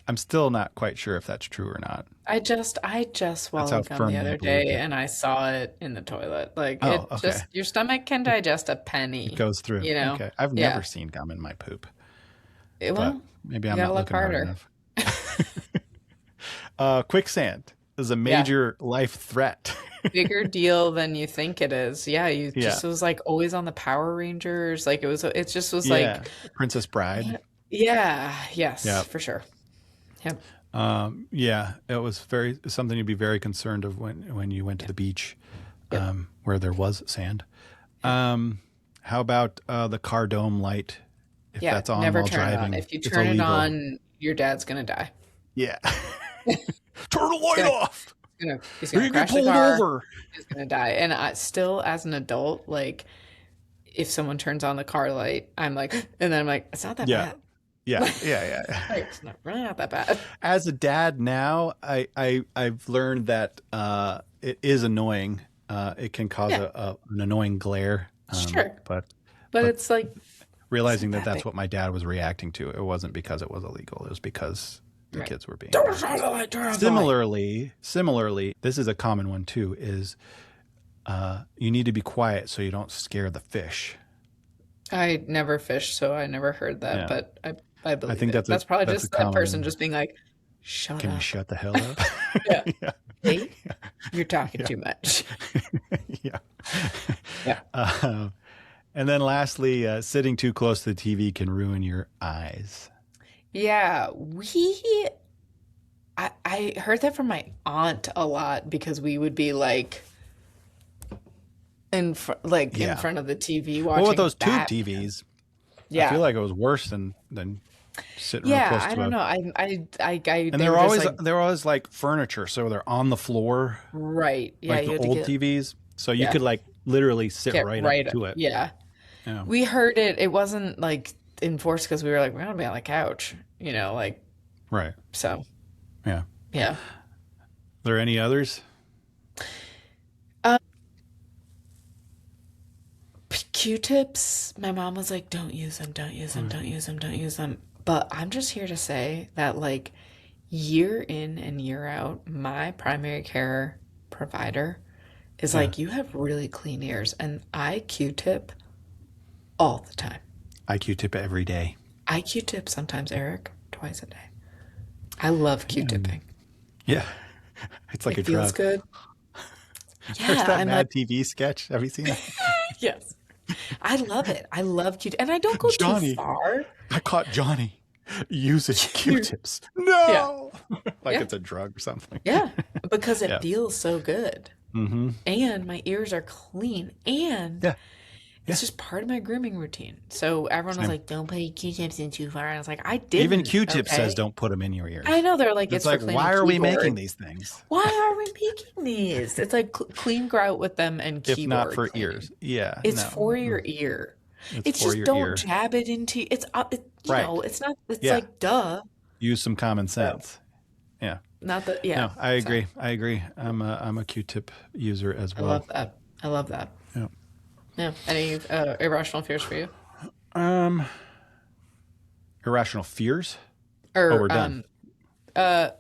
I'm still not quite sure if that's true or not. I just That's how swallowed gum the firmly I other believed day it. and I saw it in the toilet. Like Oh, it okay. just your stomach can digest a It penny, goes through. you know? Okay. I've never Yeah. seen gum in my poop, but Well, maybe you I'm gotta not look looking hard harder. enough. Quicksand is a Yeah. major life threat. Bigger deal than you think it is. Yeah, you Yeah. just was like always on the Power Rangers. Like it just was like Yeah. Princess Bride. yeah, yes, Yeah. for sure. Yep. Yeah. It was something you'd be very concerned of when you went to Yeah. the beach, Yep. where there was sand. Yep. How about the car dome light? If Yeah, that's on never while turn it on. driving, If you it's turn it illegal. on, your dad's gonna die. Yeah. Turn the He's light gonna off. he's Or gonna you get crash the pulled car. over. He's gonna die. And I still, as an adult, like if someone turns on the car light, I'm like, and then I'm like, it's not that Yeah. bad. Yeah. Yeah. Yeah. Like, it's not really not that bad. As a dad now, I've learned that it is annoying. It can cause Yeah, an annoying glare. sure. But But it's like it's realizing not that that that's big. what my dad was reacting to, it wasn't because it was illegal. It was because the Right. kids were being Turn on obnoxious. the light, turn on the light. Similarly, this is a common one too. Is you need to be quiet so you don't scare the fish. I never fished, so I never heard that, Yeah, but I I believe think it. that's a That's probably that's a just that person common. just being like, shut Can you up. shut the hell up? Yeah. Yeah, Hey, you're talking yeah, too much. yeah. Yeah. Uh, and then lastly, sitting too close to the TV can ruin your eyes. Yeah, I heard that from my aunt a lot because we would be like in Yeah. front of the TV Well, with watching those tube Batman. TVs, I feel Yeah. like it was worse than sitting real Yeah, close I to don't a. know. And They were just like they're always like furniture, so they're on the floor, right. Yeah, like you the had to old get TVs. So you yeah, could like literally sit get right up right. to it. Yeah. Yeah. We heard it. It wasn't like enforced because we were like, we're gonna be on the couch, like Right. so. Yeah. Yeah. Are there any others? Um, Q-tips. My mom was like, don't use them, don't use them, Mm. don't use them, don't use them. But I'm just here to say that like year in and year out, my primary care provider is Yeah. like, you have really clean ears. And I Q-tip all the time. I Q-tip every day. I Q-tip sometimes, Eric, twice a day. I love Yeah. Q-tipping. Yeah. It's like It a feels drug. good. There's Yeah, that I'm like, Mad TV sketch. Have you seen it? yes. I love it. I love Q-tip. And I don't go too Johnny, far. I caught Johnny using You- Q-tips. yeah. No! Like Yeah. it's a drug or something. Yeah. Because it Yeah. feels so good. Mm-hmm. And my ears are clean. And Yeah. Yeah. it's just part of my grooming routine. So everyone was Same. like, don't put your Q-tips in too far. And I was like, I Even didn't. Q-tip says Okay. don't put them in your I ears. know they're like, It's it's for like, cleaning why are we making keyboard. these things? Why are we making these? It's like clean grout with them and If not keyboard for cleaning. ears. Yeah, It's no. for your Mm-mm. ear. It's It's for just your don't ear. jab it into it's Right. it's not it's Yeah. like duh. Use some common So sense. Yeah. not that yeah. No, I So agree. I agree. I'm a Q-tip user as I well. love that. I love that. Yeah. Yeah. Any irrational fears for you? Um, irrational fears. Oh, Or we're done. uh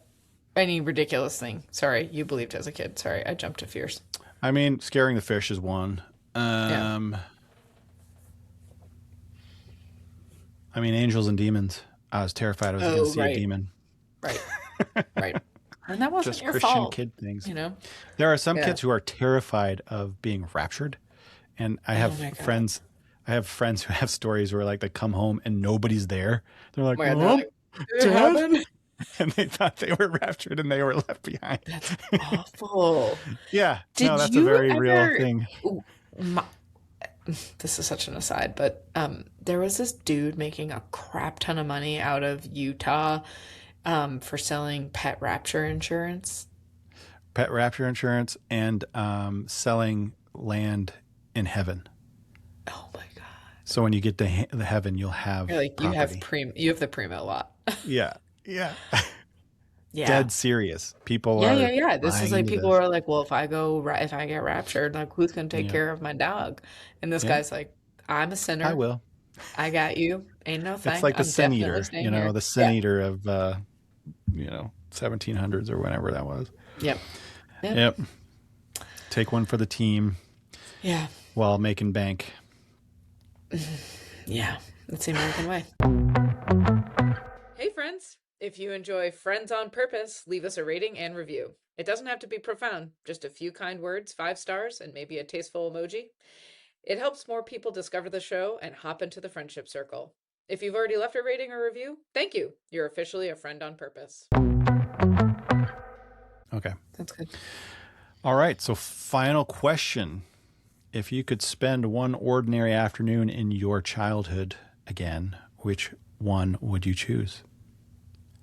any ridiculous thing. Sorry, you believed as a kid. Sorry, I jumped to fears. I mean, scaring the fish is one. Yeah. I mean, angels and demons. I was terrified I was going to Oh, see a right. demon. Right. Right. And that wasn't Just your Christian fault, kid things. you know? There are some Yeah. kids who are terrified of being raptured, and I have Oh my God. friends. I have friends who have stories where like they come home and nobody's there. They're like, Where they're "Mom, like, did it Dad," happen? and they thought they were raptured and they were left behind. That's awful. Yeah, no, Did that's a you very real ever? thing. Ooh, my, this is such an aside, but there was this dude making a crap ton of money out of Utah for selling pet rapture insurance. Pet rapture insurance and selling land in heaven. Oh my God. So when you get to the heaven, you'll have You're like, property. you have the primo lot. Yeah, yeah. Yeah. Dead serious. People Yeah, yeah, are yeah. This is buying like into people this. are like, well, if I get raptured, like who's gonna take Yeah, care of my dog? And this yeah. guy's like, I'm a I sinner. will. I got you. Ain't no It's thing. like the I'm sin definitely eater, staying here. the sin Yeah. eater of 1700s or whenever that was. Yep. Yep. Yep. Take one for the team Yeah. while making bank. Yeah. That's the American way. Hey, friends. If you enjoy Friends on Purpose, leave us a rating and review. It doesn't have to be profound, just a few kind words, 5 stars, and maybe a tasteful emoji. It helps more people discover the show and hop into the friendship circle. If you've already left a rating or review, thank you. You're officially a friend on purpose. Okay. That's good. All right. So, final question. If you could spend one ordinary afternoon in your childhood again, which one would you choose?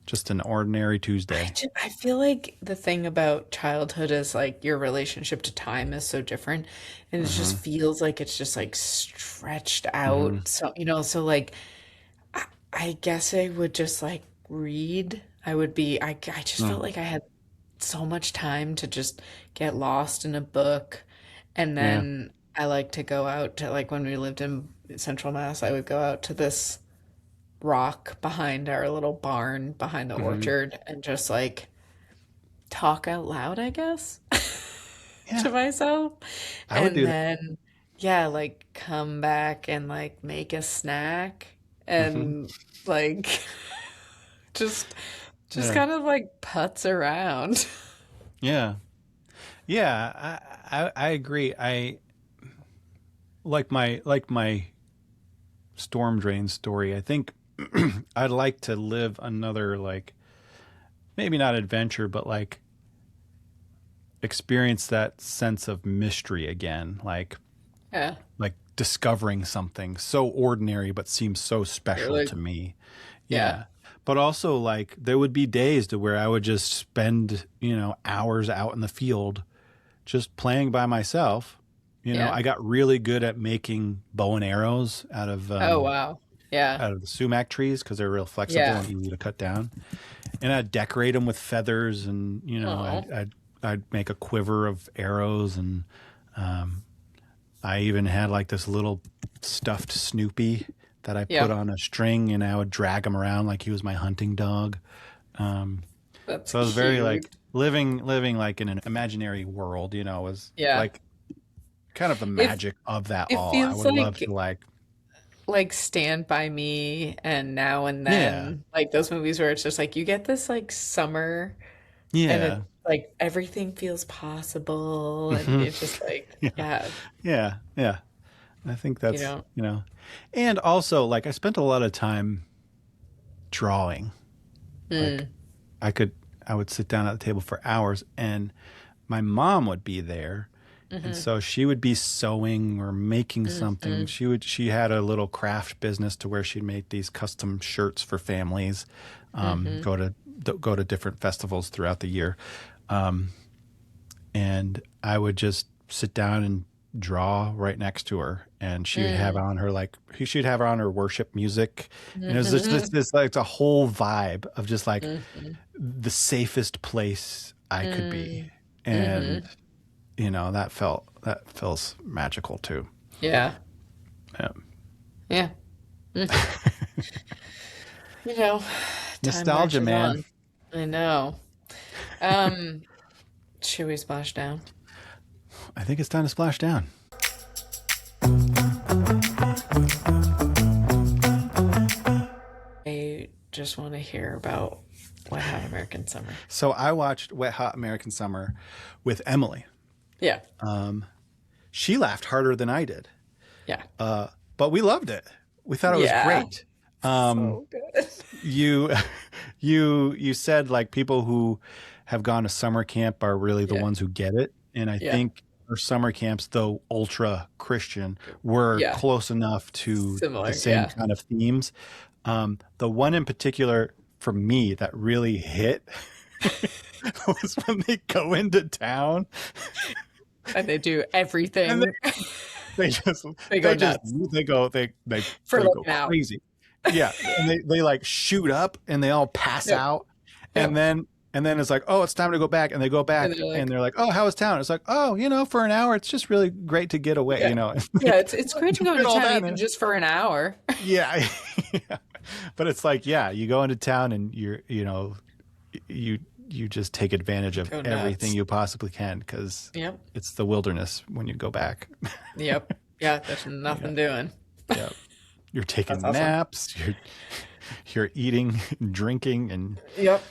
Just an ordinary Tuesday. I feel like the thing about childhood is like your relationship to time is so different, and it just Mm-hmm. feels like it's just like stretched Mm-hmm. out. So, so like I guess I would just like read. I just Mm. felt like I had so much time to just get lost in a book. And Yeah. then I like to go out to like when we lived in Central Mass, I would go out to this rock behind our little barn behind the Mm-hmm. orchard and just like talk out loud, I guess, Yeah. to myself. I would And do that. then, yeah, like come back and like make a snack Mm-hmm. and like just just Yeah. kind of like putz around. Yeah. Yeah. I agree. I like my storm drain story. I think I'd like to live another like maybe not adventure, but like experience that sense of mystery again. Yeah. Like discovering something so ordinary but seems so You're special like, to me. yeah. Yeah. But also like there would be days to where I would just spend, hours out in the field just playing by myself. Yeah. I got really good at making bow and arrows Oh, wow. Yeah. out of the sumac trees because they're real flexible Yeah. and easy to cut down. And I'd decorate them with feathers, and Oh, I'd make a quiver of arrows, and I even had like this little stuffed Snoopy that I yeah. put on a string, and I would drag him around like he was my hunting dog. That's So I was very like cute. living like in an imaginary world, was Yeah. like kind of the It magic of that it all. I feels would love to like Stand By Me and Now and yeah, Then, like those movies where it's just like you get this like summer and yeah, it's like everything feels possible and hmm it's just like, yeah, yeah, yeah, yeah. I think you that's, know. and also like I spent a lot of time drawing. Like Mm, I could, I would sit down at the table for hours, and my mom would be there. And hmm so she would be sewing or making something. hmm She had a little craft business to where she'd make these custom shirts for families, hmm go to different festivals throughout the year. Um, and I would just sit down and draw right next to her, and she would have mm, on her like she'd have on her worship music, and it was just hmm this like it's a whole vibe of just like hmm the safest place I could be, mm, and hmm that feels magical too. Yeah. Yeah. Yeah. Mm. You know, time Nostalgia, marches man. on. I know. Um, should we splash down? I think it's time to splash down. I just want to hear about Wet Hot American Summer. So I watched Wet Hot American Summer with Emily. Yeah. She laughed harder than I did, Yeah. but we loved it. We thought it was Yeah. great. So good. You, you said like people who have gone to summer camp are really the Yeah. ones who get it, and I Yeah. think our summer camps, though ultra Christian, were Yeah. close enough to the Similar. same Yeah. kind of themes. The one in particular for me that really hit was when they go into town And they do and everything. they just They go they just nuts for they like go an hour. crazy. Yeah, and they like shoot up and they all pass Yep. out, and Yep. then it's like, oh, it's time to go back, and they go And back they're and like, they're like, oh, how was town? It's like, oh, for an hour it's just really great to get away, yeah. Yeah, it's great to go Did into all town that even and just for an hour. yeah. Yeah. But it's like, yeah, you go into town and you you just take advantage of Go everything nuts. you possibly can because Yep. it's the wilderness when you go back. Yep. Yeah, there's nothing doing. Yeah. You're That's taking awesome. naps, you're eating, drinking, and Yep.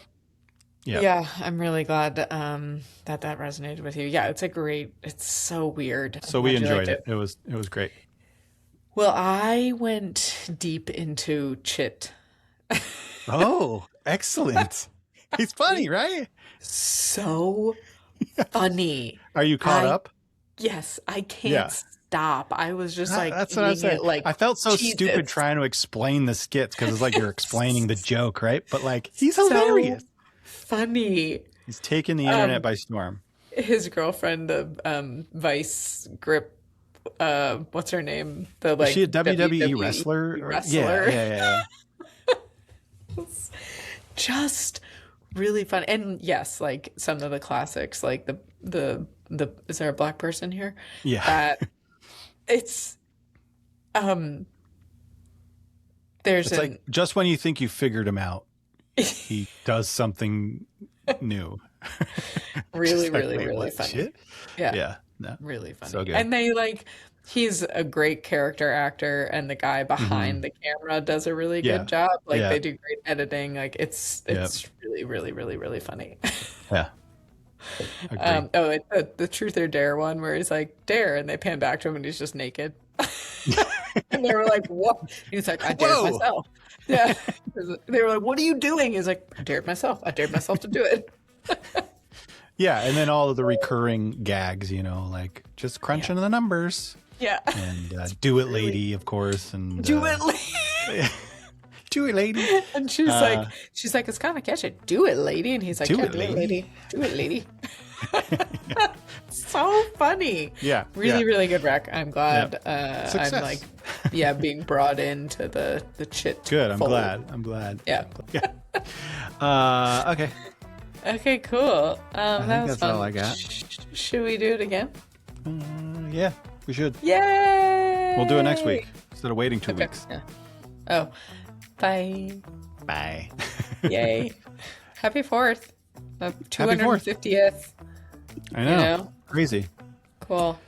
yeah. Yeah, I'm really glad that resonated with you. Yeah, it's so weird. I'm So we glad you enjoyed liked it. it. It was great. Well, I went deep into Chit. Oh, excellent. He's funny, right? So funny. Are you caught I up? Yes, I can't Yeah. stop. I was just like That's what I'm eating saying. it like I felt so stupid Jesus. trying to explain the skits because it's like you're explaining the joke, right? But like he's So hilarious. funny. He's taking the internet Um, by storm. his girlfriend, the Vice Grip, what's her name? The Is she a like WWE WWE wrestler? Yeah, wrestler. yeah, yeah. Just really fun. And yes, like some of the classics, like the is there a black person here? Yeah. That it's um there's It's like an just when you think you figured him out, he does something new. really, Just like, really, wait, really what? funny. Shit? Yeah, Yeah. No. really So funny. good. And they like he's a great character actor and the guy Hmm. behind the camera does a really good Yeah. job. Like Yeah. they do great editing. Like Yeah. it's really, really, really, really funny. Yeah. Agree. The Truth or Dare one where he's like, Dare, and they pan back to him and he's just naked. And they were like, what? He's like, I dared Whoa. myself. Yeah. They were like, what are you doing? He's like, I dared myself. I dared myself to do it. Yeah. And then all of the recurring gags, like just Yeah. crunching the numbers Yeah. and do it, lady, of course. And Do it, lady. do it, lady. And she's like, it's kind of catchy. Do it, lady. And he's like, Do yeah, it, do it, lady. lady. Do it, lady. So funny. Yeah. Really, Yeah. really good rec. I'm glad I'm Success. like, yeah, being brought into the chit. Good. I'm fold. glad. I'm glad. Yeah. Yeah. Okay. Okay, cool. I That think was that's fun. all I got. Should we do it again? Yeah, we should. Yay! We'll do it next week instead of waiting 2 Okay. weeks. Yeah. Oh, bye. Bye. Yay. Happy 4th. The Happy 4th. 250th. I You know. know? Crazy. Cool.